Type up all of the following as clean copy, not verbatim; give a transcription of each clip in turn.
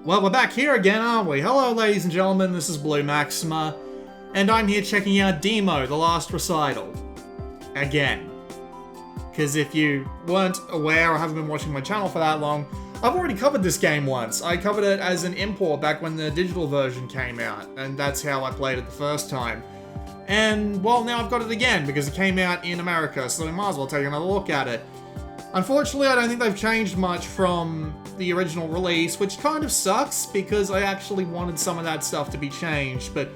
Well, we're back here again, aren't we? Hello, ladies and gentlemen, this is Blue Maxima, and I'm here checking out Deemo, the last recital. Again. Because if you weren't aware or haven't been watching my channel for that long, I've already covered this game once. I covered it as an import back when the digital version came out, and that's how I played it the first time. And, well, now I've got it again, because it came out in America, so we might as well take another look at it. Unfortunately, I don't think they've changed much from the original release, which kind of sucks, because I actually wanted some of that stuff to be changed, but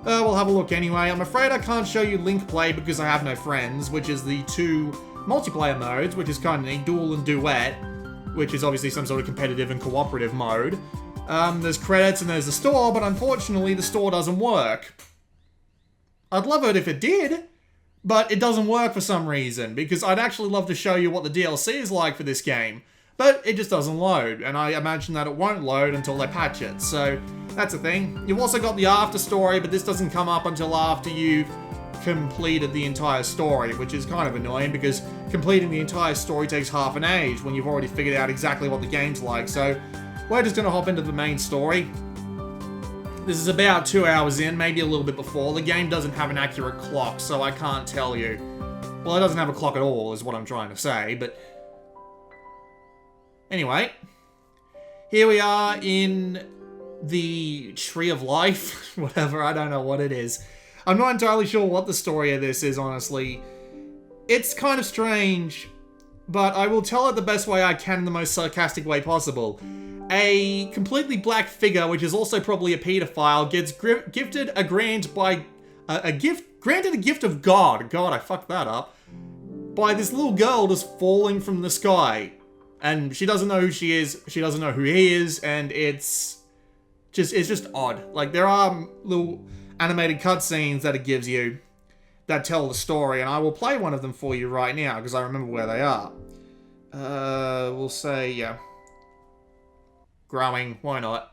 we'll have a look anyway. I'm afraid I can't show you link play because I have no friends, which is the two multiplayer modes, which is kind of neat, duel and duet, which is obviously some sort of competitive and cooperative mode. There's credits and there's the store, but unfortunately the store doesn't work. I'd love it if it did, but it doesn't work for some reason, because I'd actually love to show you what the DLC is like for this game, but it just doesn't load, and I imagine that it won't load until they patch it, so that's a thing. You've also got the after story, but this doesn't come up until after you've completed the entire story, which is kind of annoying, because completing the entire story takes half an age when you've already figured out exactly what the game's like, so we're just going to hop into the main story. This is about 2 hours in, maybe a little bit before. The game doesn't have an accurate clock, so I can't tell you. Well, it doesn't have a clock at all, is what I'm trying to say, but anyway, here we are in the Tree of Life, whatever, I don't know what it is. I'm not entirely sure what the story of this is, honestly. It's kind of strange, but I will tell it the best way I can in the most sarcastic way possible. A completely black figure, which is also probably a pedophile, gets gifted a grant by granted a gift of God. God, I fucked that up. By this little girl just falling from the sky. And she doesn't know who she is, she doesn't know who he is, and it's just odd. Like, there are little animated cutscenes that it gives you that tell the story, and I will play one of them for you right now, because I remember where they are. We'll say, yeah. Growing, why not?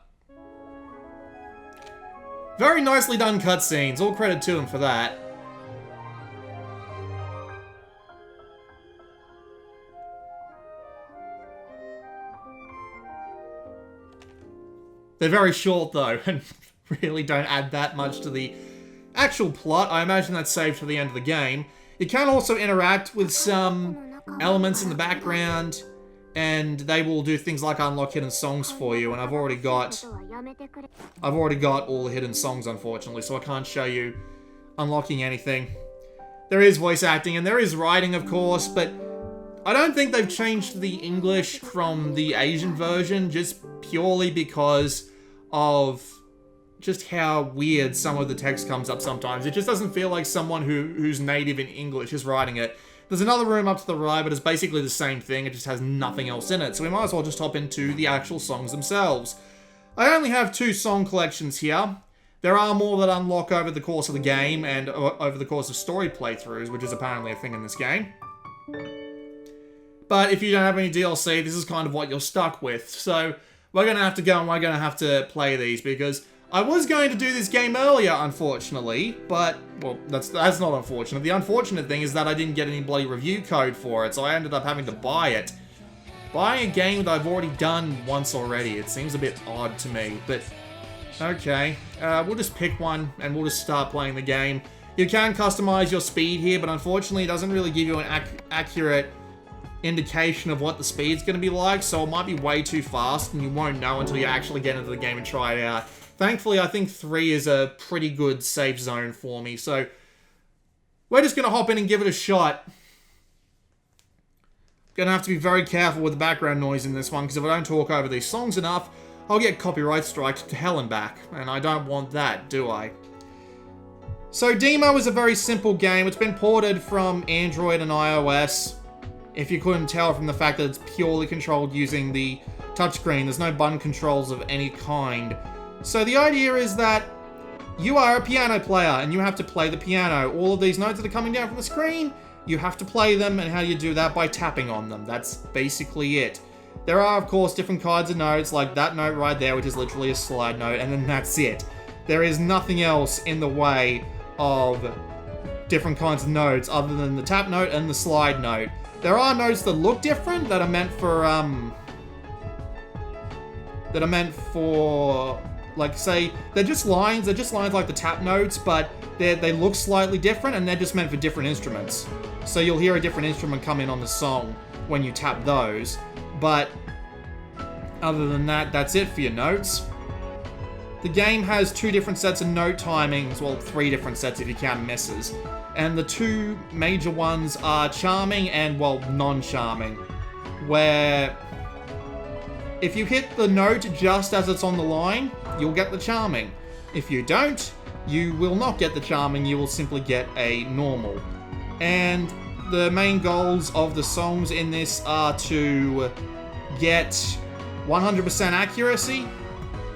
Very nicely done cutscenes, all credit to him for that. They're very short though, and really don't add that much to the actual plot. I imagine that's saved for the end of the game. You can also interact with some elements in the background, and they will do things like unlock hidden songs for you, and I've already got all the hidden songs, unfortunately, so I can't show you unlocking anything. There is voice acting, and there is writing, of course, but I don't think they've changed the English from the Asian version, just purely because of just how weird some of the text comes up sometimes. It just doesn't feel like someone who's native in English is writing it. There's another room up to the right, but it's basically the same thing, it just has nothing else in it, so we might as well just hop into the actual songs themselves. I only have 2 song collections here. There are more that unlock over the course of the game, and over the course of story playthroughs, which is apparently a thing in this game. But if you don't have any DLC, this is kind of what you're stuck with, so we're going to have to go and we're going to have to play these, because I was going to do this game earlier, unfortunately, but, well, that's not unfortunate. The unfortunate thing is that I didn't get any bloody review code for it, so I ended up having to buy it. Buying a game that I've already done once already, it seems a bit odd to me, but okay. We'll just pick one, and we'll just start playing the game. You can customize your speed here, but unfortunately it doesn't really give you an accurate indication of what the speed's going to be like, so it might be way too fast, and you won't know until you actually get into the game and try it out. Thankfully, I think 3 is a pretty good safe zone for me, so we're just going to hop in and give it a shot. Going to have to be very careful with the background noise in this one, because if I don't talk over these songs enough, I'll get copyright strikes to hell and back, and I don't want that, do I? So Deemo is a very simple game. It's been ported from Android and iOS, if you couldn't tell from the fact that it's purely controlled using the touchscreen. There's no button controls of any kind. So the idea is that you are a piano player, and you have to play the piano. All of these notes that are coming down from the screen, you have to play them, and how do you do that? By tapping on them. That's basically it. There are, of course, different kinds of notes, like that note right there, which is literally a slide note, and then that's it. There is nothing else in the way of different kinds of notes other than the tap note and the slide note. There are notes that look different that are meant for, that are meant for, like, say, they're just lines like the tap notes, but they look slightly different, and they're just meant for different instruments. So you'll hear a different instrument come in on the song when you tap those, but other than that, that's it for your notes. The game has 2 different sets of note timings, well, 3 different sets if you count misses. And the 2 major ones are charming and, well, non-charming. Where if you hit the note just as it's on the line, you'll get the charming. If you don't, you will not get the charming, you will simply get a normal. And the main goals of the songs in this are to get 100% accuracy,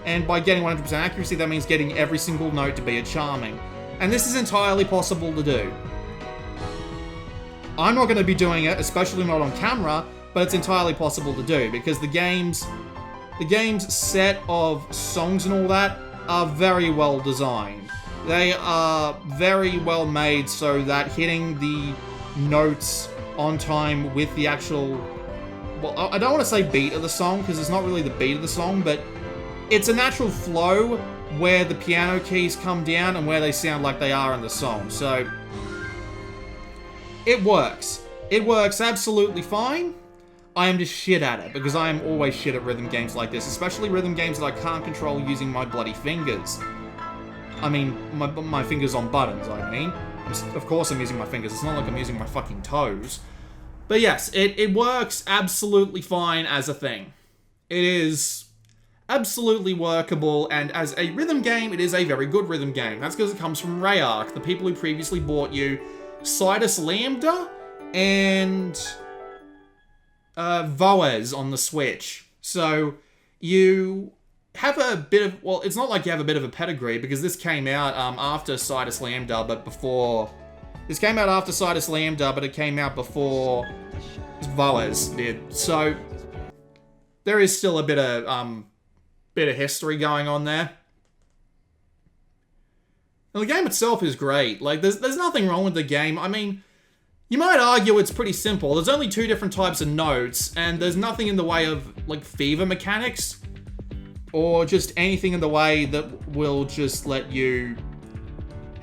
and by getting 100% accuracy, that means getting every single note to be a charming. And this is entirely possible to do. I'm not going to be doing it, especially not on camera, but it's entirely possible to do, because the game's set of songs and all that are very well designed. They are very well made so that hitting the notes on time with the actual, well, I don't want to say beat of the song, because it's not really the beat of the song, but it's a natural flow where the piano keys come down and where they sound like they are in the song. So it works. It works absolutely fine. I am just shit at it, because I am always shit at rhythm games like this, especially rhythm games that I can't control using my bloody fingers. I mean, my fingers on buttons, I mean. Of course I'm using my fingers, it's not like I'm using my fucking toes. But yes, it works absolutely fine as a thing. It is absolutely workable, and as a rhythm game, it is a very good rhythm game. That's because it comes from Rayark, the people who previously bought you Sidus Lambda and Voez on the Switch. So you have a bit of, well, it's not like you have a bit of a pedigree, because this came out after Sidus Lambda, but before... This came out after Sidus Lambda, but it came out before Voez did. So there is still a bit of history going on there. And the game itself is great. Like, there's nothing wrong with the game. I mean, you might argue it's pretty simple. There's only 2 different types of notes, and there's nothing in the way of, like, fever mechanics, or just anything in the way that will just let you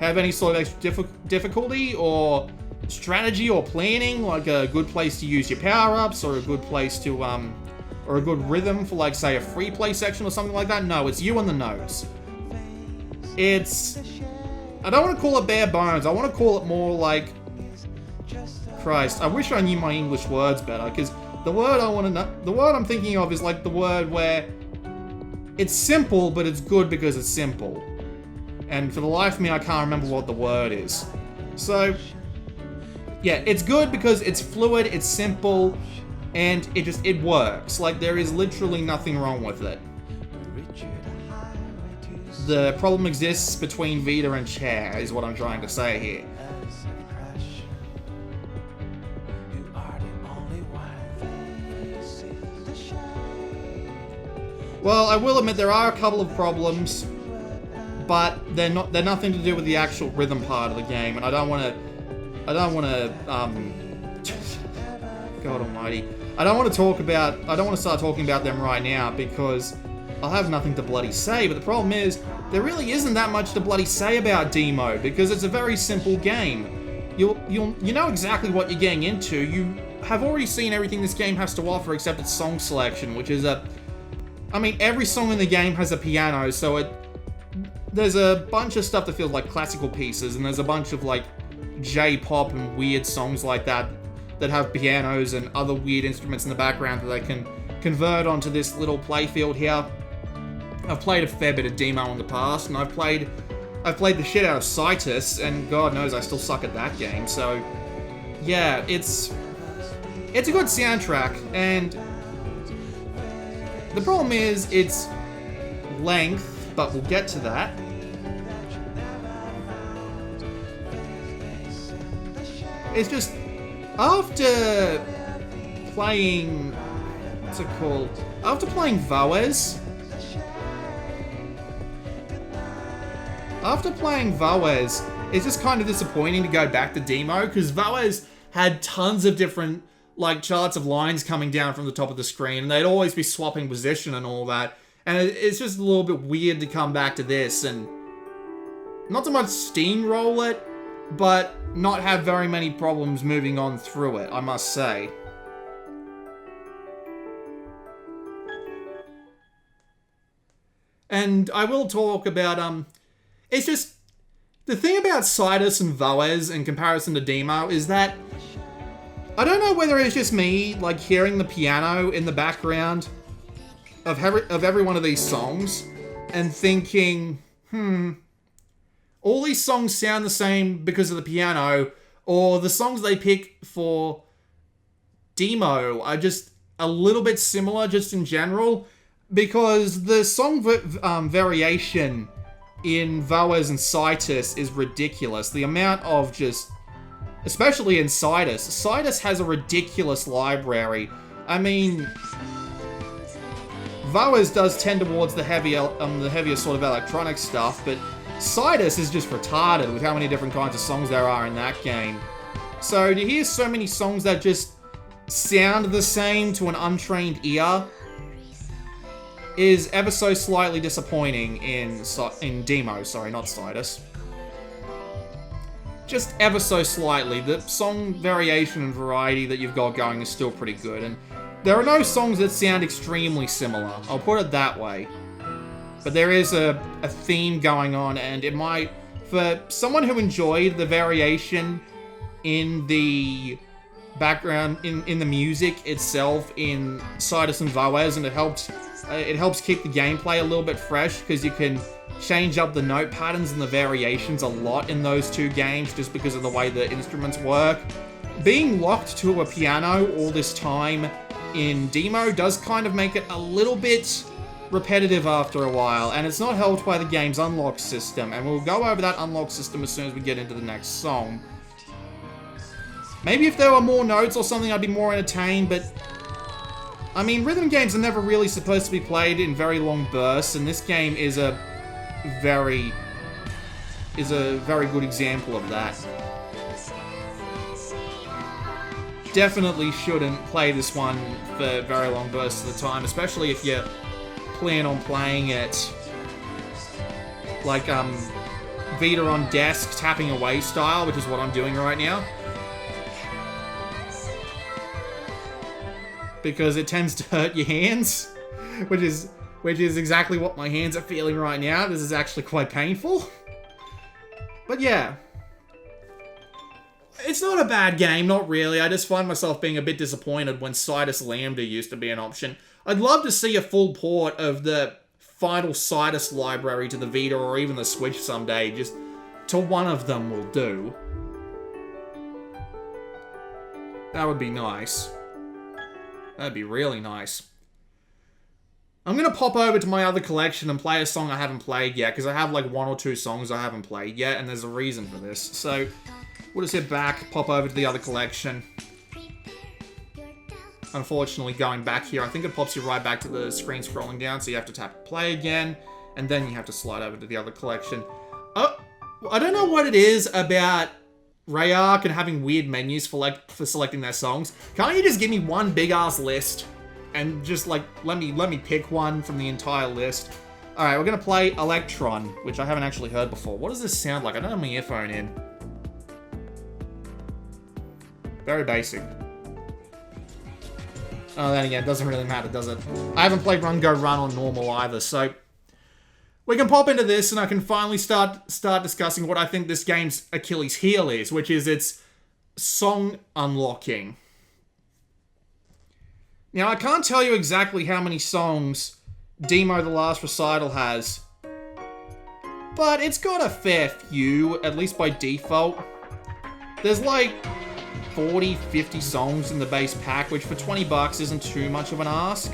have any sort of extra difficulty, or strategy, or planning, like a good place to use your power-ups, or a good place to, or a good rhythm for, like, say, a free play section or something like that. No, it's you and the notes. It's... I don't want to call it bare bones. I want to call it more like... Christ, I wish I knew my English words better, because the word I want to know... The word I'm thinking of is, like, the word where... It's simple, but it's good because it's simple. And for the life of me, I can't remember what the word is. So... Yeah, it's good because it's fluid, it's simple... And it works. Like, there is literally nothing wrong with it. The problem exists between Vita and Chair, is what I'm trying to say here. Well, I will admit there are a couple of problems, but they're nothing to do with the actual rhythm part of the game, and I don't want to, God almighty. I don't want to start talking about them right now, because I'll have nothing to bloody say, but the problem is, there really isn't that much to bloody say about Deemo, because it's a very simple game. You know exactly what you're getting into. You have already seen everything this game has to offer except its song selection, which is I mean, every song in the game has a piano, so there's a bunch of stuff that feels like classical pieces, and there's a bunch of, like, J-pop and weird songs like that have pianos and other weird instruments in the background that they can convert onto this little playfield here. I've played a fair bit of Deemo in the past, and I've played the shit out of Citus, and God knows I still suck at that game, so yeah, it's a good soundtrack, and the problem is its length, but we'll get to that. It's just, after playing, what's it called? After playing Voez, it's just kind of disappointing to go back to Deemo, because Voez had tons of different, like, charts of lines coming down from the top of the screen, and they'd always be swapping position and all that. And it's just a little bit weird to come back to this and not so much steamroll it, but not have very many problems moving on through it, I must say. And I will talk about, it's just, the thing about Sidus and Voez in comparison to Deemo is that I don't know whether it's just me, like, hearing the piano in the background of every one of these songs and thinking, all these songs sound the same because of the piano, or the songs they pick for Deemo are just a little bit similar just in general, because the song variation in Voez and Sidus is ridiculous. The amount of just... Especially in Sidus. Sidus has a ridiculous library. I mean... Voez does tend towards the heavier sort of electronic stuff, but Sidus is just retarded with how many different kinds of songs there are in that game. So to hear so many songs that just sound the same to an untrained ear is ever so slightly disappointing in Deemo, sorry, not Sidus. Just ever so slightly. The song variation and variety that you've got going is still pretty good, and there are no songs that sound extremely similar, I'll put it that way. But there is a theme going on, and it might, for someone who enjoyed the variation in the background, in the music itself in Sidus and Voez, and it helps keep the gameplay a little bit fresh, because you can change up the note patterns and the variations a lot in those two games just because of the way the instruments work. Being locked to a piano all this time in Deemo does kind of make it a little bit repetitive after a while, and it's not helped by the game's unlock system, and we'll go over that unlock system as soon as we get into the next song. Maybe if there were more notes or something, I'd be more entertained, but I mean, rhythm games are never really supposed to be played in very long bursts, and this game is a very good example of that. Definitely shouldn't play this one for very long bursts of the time, especially if you plan on playing it like Vita on desk, tapping away style, which is what I'm doing right now. Because it tends to hurt your hands, which is exactly what my hands are feeling right now. This is actually quite painful. But yeah. It's not a bad game, not really. I just find myself being a bit disappointed when Sidus Lambda used to be an option. I'd love to see a full port of the final Sidus library to the Vita or even the Switch someday. Just to one of them will do. That would be nice. That'd be really nice. I'm going to pop over to my other collection and play a song I haven't played yet, because I have like one or two songs I haven't played yet, and there's a reason for this. So, we'll just sit back, pop over to the other collection. Unfortunately, going back here, I think it pops you right back to the screen scrolling down, so you have to tap play again, and then you have to slide over to the other collection. Oh, I don't know what it is about Rayark and having weird menus for selecting their songs. Can't you just give me one big-ass list and just, like, let me pick one from the entire list? Alright, we're gonna play Electron, which I haven't actually heard before. What does this sound like? I don't have my earphone in. Very basic. Oh, then again, it doesn't really matter, does it? I haven't played Run Go Run on normal either, so we can pop into this and I can finally start discussing what I think this game's Achilles heel is, which is its song unlocking. Now, I can't tell you exactly how many songs Deemo The Last Recital has, but it's got a fair few, at least by default. There's like 40, 50 songs in the base pack, which for $20 isn't too much of an ask.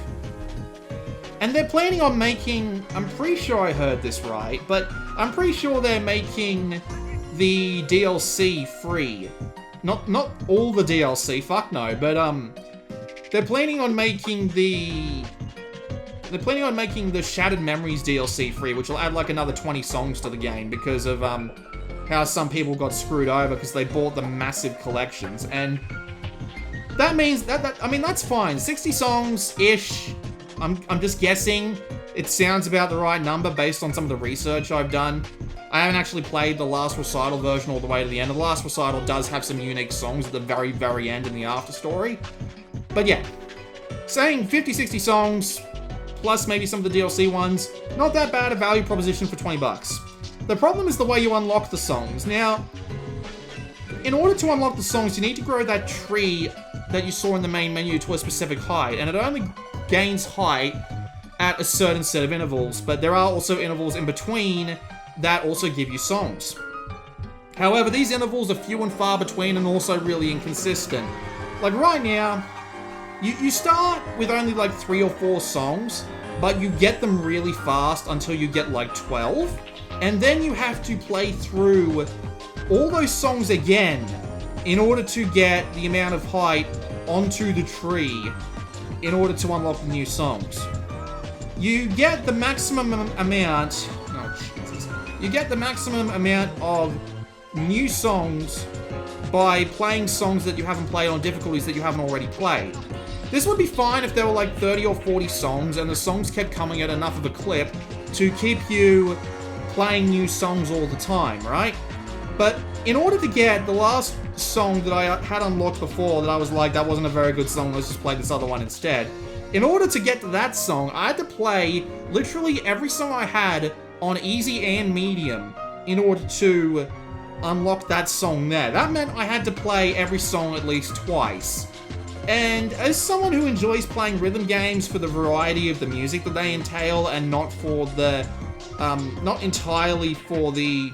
And they're planning on making, I'm pretty sure I heard this right, but I'm pretty sure they're making the DLC free. Not all the DLC, fuck no, but they're planning on making the Shattered Memories DLC free, which will add like another 20 songs to the game because of how some people got screwed over because they bought the massive collections, and that means I mean, that's fine. 60 songs ish. I'm just guessing. it sounds about the right number based on some of the research I've done. I haven't actually played the last Recital version all the way to the end. The last Recital does have some unique songs at the very, very end in the after story. But yeah, saying 50, 60 songs, plus maybe some of the DLC ones, not that bad a value proposition for 20 bucks. The problem is the way you unlock the songs. Now, in order to unlock the songs, you need to grow that tree that you saw in the main menu to a specific height, and it only gains height at a certain set of intervals, but there are also intervals in between that also give you songs. However, these intervals are few and far between and also really inconsistent. Like right now, you start with only like 3 or 4 songs, but you get them really fast until you get like 12, and then you have to play through all those songs again in order to get the amount of height onto the tree in order to unlock the new songs. You get the maximum amount... Oh, Jesus. You get the maximum amount of new songs by playing songs that you haven't played on difficulties that you haven't already played. This would be fine if there were like 30 or 40 songs and the songs kept coming at enough of a clip to keep you playing new songs all the time, right? But in order to get the last song that I had unlocked before that I was like, that wasn't a very good song, let's just play this other one instead. In order to get to that song, I had to play literally every song I had on easy and medium in order to unlock that song there. That meant I had to play every song at least twice. And as someone who enjoys playing rhythm games for the variety of the music that they entail and not for the, not entirely for the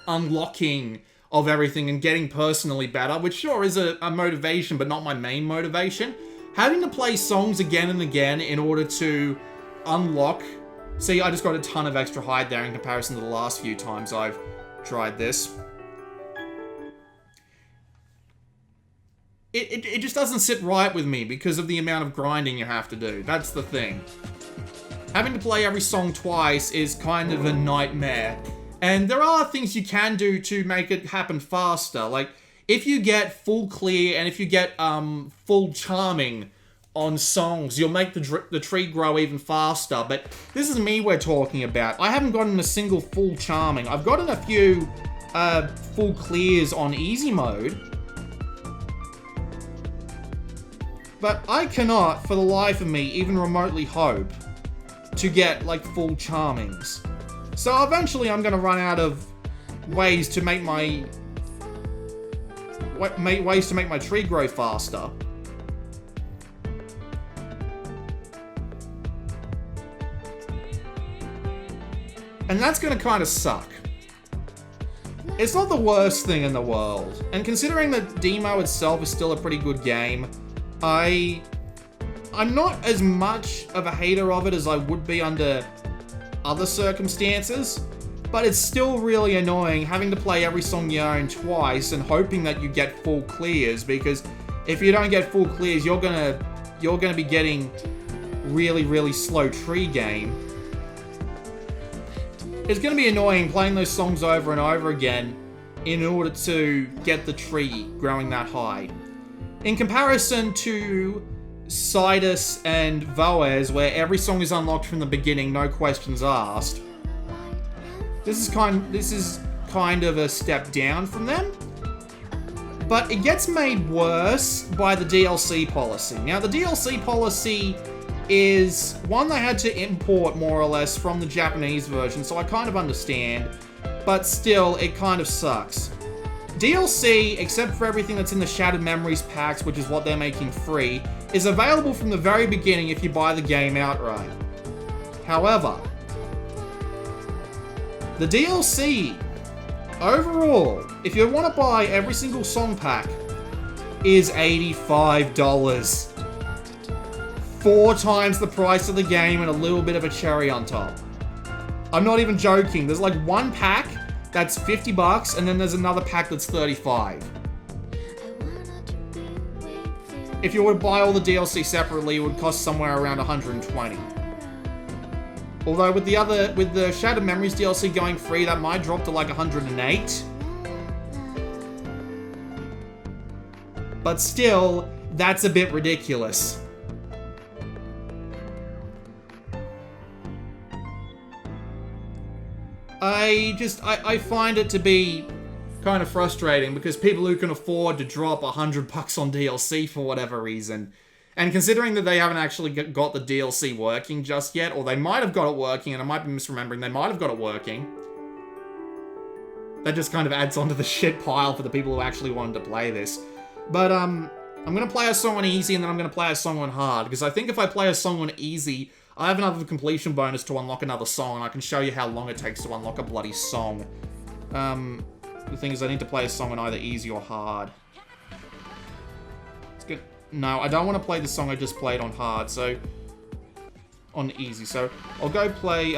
unlocking of everything and getting personally better, which sure is a motivation, but not my main motivation. Having to play songs again and again in order to unlock... See, I just got a ton of extra height there in comparison to the last few times I've tried this. It just doesn't sit right with me because of the amount of grinding you have to do. That's the thing. Having to play every song twice is kind of a nightmare. And there are things you can do to make it happen faster. Like, if you get full clear and if you get full charming on songs, you'll make the tree grow even faster. But this is me we're talking about. I haven't gotten a single full charming. I've gotten a few full clears on easy mode. But I cannot, for the life of me, even remotely hope to get, like, full charmings. So eventually I'm going to run out of ways to make my... ways to make my tree grow faster. And that's going to kind of suck. It's not the worst thing in the world. And considering that Deemo itself is still a pretty good game, I'm not as much of a hater of it as I would be under other circumstances, but it's still really annoying having to play every song you own twice and hoping that you get full clears, because if you don't get full clears, you're gonna be getting really, really slow tree game. It's gonna be annoying playing those songs over and over again in order to get the tree growing that high. In comparison to Sidus and Voez, where every song is unlocked from the beginning, no questions asked, this is kind of a step down from them. But it gets made worse by the DLC policy. Now, the DLC policy is one they had to import more or less from the Japanese version, so I kind of understand, but still, it kind of sucks. DLC, except for everything that's in the Shattered Memories packs, which is what they're making free, is available from the very beginning if you buy the game outright. However, the DLC, overall, if you want to buy every single song pack, is $85. 4 times the price of the game and a little bit of a cherry on top. I'm not even joking. There's like one pack that's $50, and then there's another pack that's $35. If you were to buy all the DLC separately, it would cost somewhere around $120. Although with the Shattered Memories DLC going free, that might drop to like $108. But still, that's a bit ridiculous. I find it to be kind of frustrating because people who can afford to drop $100 on DLC for whatever reason, and considering that they haven't actually got the DLC working just yet, or they might have got it working, and I might be misremembering, they might have got it working. That just kind of adds onto the shit pile for the people who actually wanted to play this. But, I'm gonna play a song on easy, and then I'm gonna play a song on hard, because I think if I play a song on easy, I have another completion bonus to unlock another song, and I can show you how long it takes to unlock a bloody song. The thing is, I need to play a song on either easy or hard. It's good. No, I don't want to play the song I just played on hard, so... on easy, so I'll go play,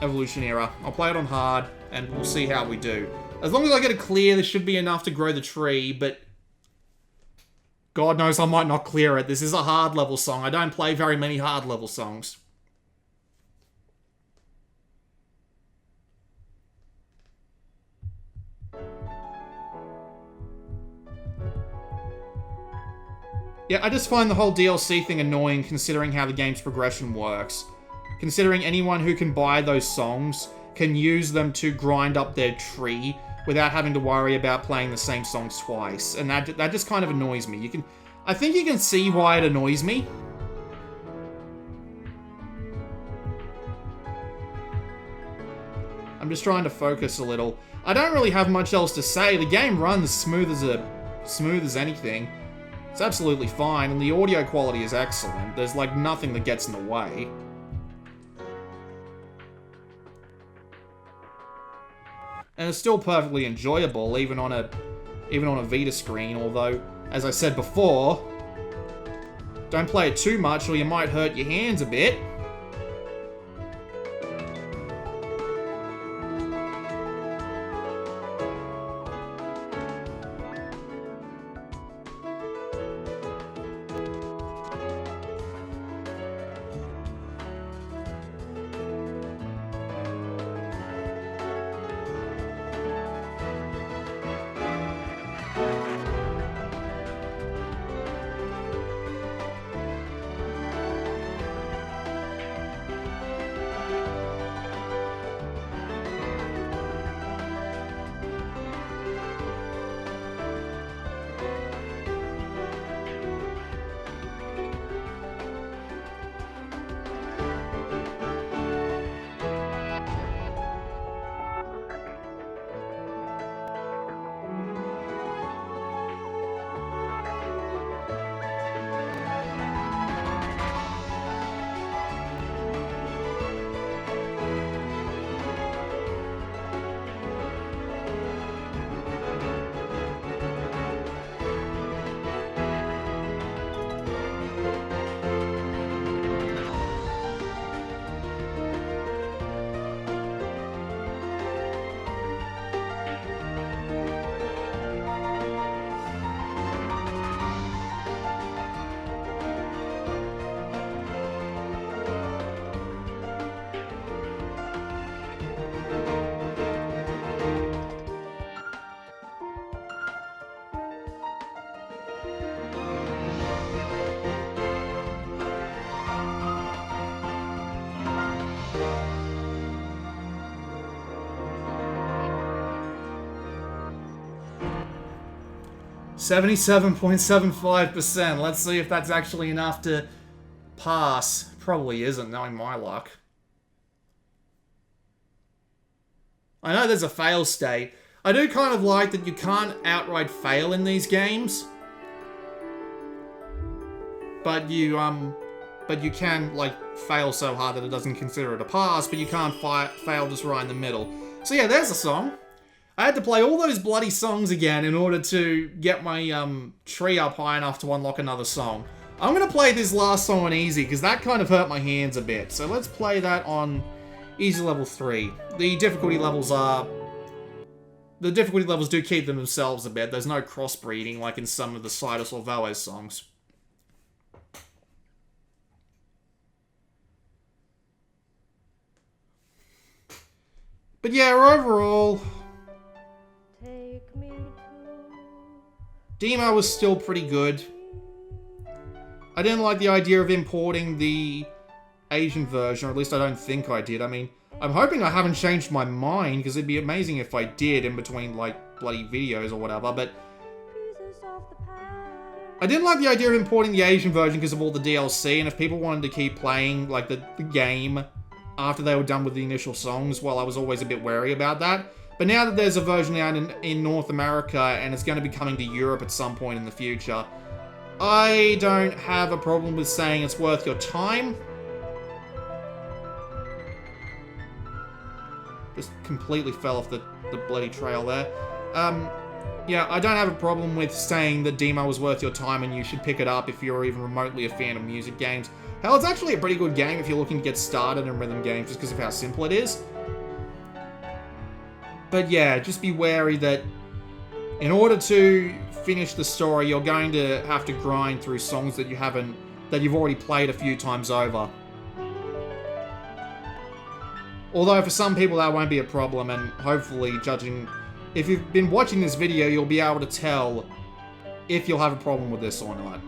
Evolution Era. I'll play it on hard, and we'll see how we do. As long as I get it clear, this should be enough to grow the tree, but... God knows I might not clear it. This is a hard level song. I don't play very many hard level songs. Yeah, I just find the whole DLC thing annoying considering how the game's progression works. Considering anyone who can buy those songs can use them to grind up their tree without having to worry about playing the same songs twice. And that just kind of annoys me. I think you can see why it annoys me. I'm just trying to focus a little. I don't really have much else to say. The game runs smooth as anything. It's absolutely fine, and the audio quality is excellent. There's, like, nothing that gets in the way. And it's still perfectly enjoyable, even on a Vita screen, although, as I said before, don't play it too much or you might hurt your hands a bit. %77.75%. Let's see if that's actually enough to pass. Probably isn't, knowing my luck. I know there's a fail state. I do kind of like that you can't outright fail in these games. But you can, like, fail so hard that it doesn't consider it a pass, but you can't fail just right in the middle. So yeah, there's a song. I had to play all those bloody songs again in order to get my tree up high enough to unlock another song. I'm going to play this last song on easy, because that kind of hurt my hands a bit. So let's play that on easy level 3. The difficulty levels do keep them themselves a bit. There's no crossbreeding like in some of the Sidus or Voes songs. But yeah, overall, Deemo was still pretty good. I didn't like the idea of importing the Asian version, or at least I don't think I did. I mean, I'm hoping I haven't changed my mind, because it'd be amazing if I did in between, like, bloody videos or whatever, but I didn't like the idea of importing the Asian version because of all the DLC, and if people wanted to keep playing, like, the game after they were done with the initial songs, well, I was always a bit wary about that. But now that there's a version out in North America, and it's going to be coming to Europe at some point in the future, I don't have a problem with saying it's worth your time. Just completely fell off the bloody trail there. Yeah, I don't have a problem with saying that Deemo was worth your time and you should pick it up if you're even remotely a fan of music games. Hell, it's actually a pretty good game if you're looking to get started in rhythm games just because of how simple it is. But yeah, just be wary that in order to finish the story, you're going to have to grind through songs that you've already played a few times over. Although for some people that won't be a problem, and hopefully if you've been watching this video, you'll be able to tell if you'll have a problem with this or not.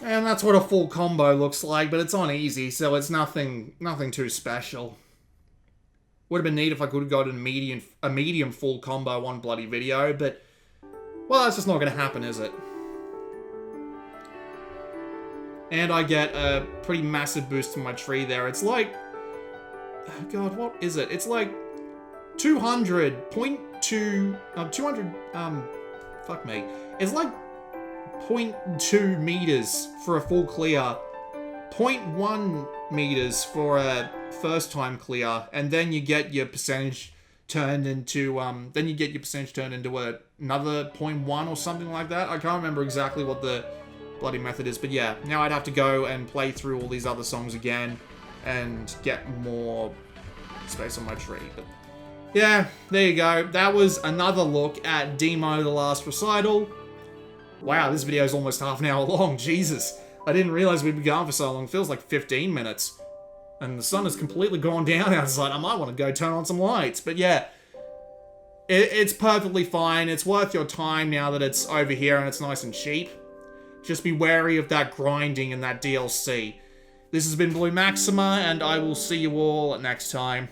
And that's what a full combo looks like, but it's on easy, so it's nothing too special. Would have been neat if I could have gotten a medium full combo on bloody video, but, well, that's just not going to happen, is it? And I get a pretty massive boost to my tree there. It's like, oh God, what is it? It's like 200.2, fuck me. It's like 0.2 meters for a full clear, 0.1 meters for a first time clear, and then you get your percentage turned into another 0.1 or something like that. I can't remember exactly what the bloody method is, but yeah, now I'd have to go and play through all these other songs again and get more space on my tree. But yeah, there you go. That was another look at Deemo: The Last Recital. Wow, this video is almost half an hour long. Jesus. I didn't realize we'd be gone for so long. It feels like 15 minutes. And the sun has completely gone down outside. I might want to go turn on some lights. But yeah, it's perfectly fine. It's worth your time now that it's over here and it's nice and cheap. Just be wary of that grinding and that DLC. This has been Blue Maxima, and I will see you all next time.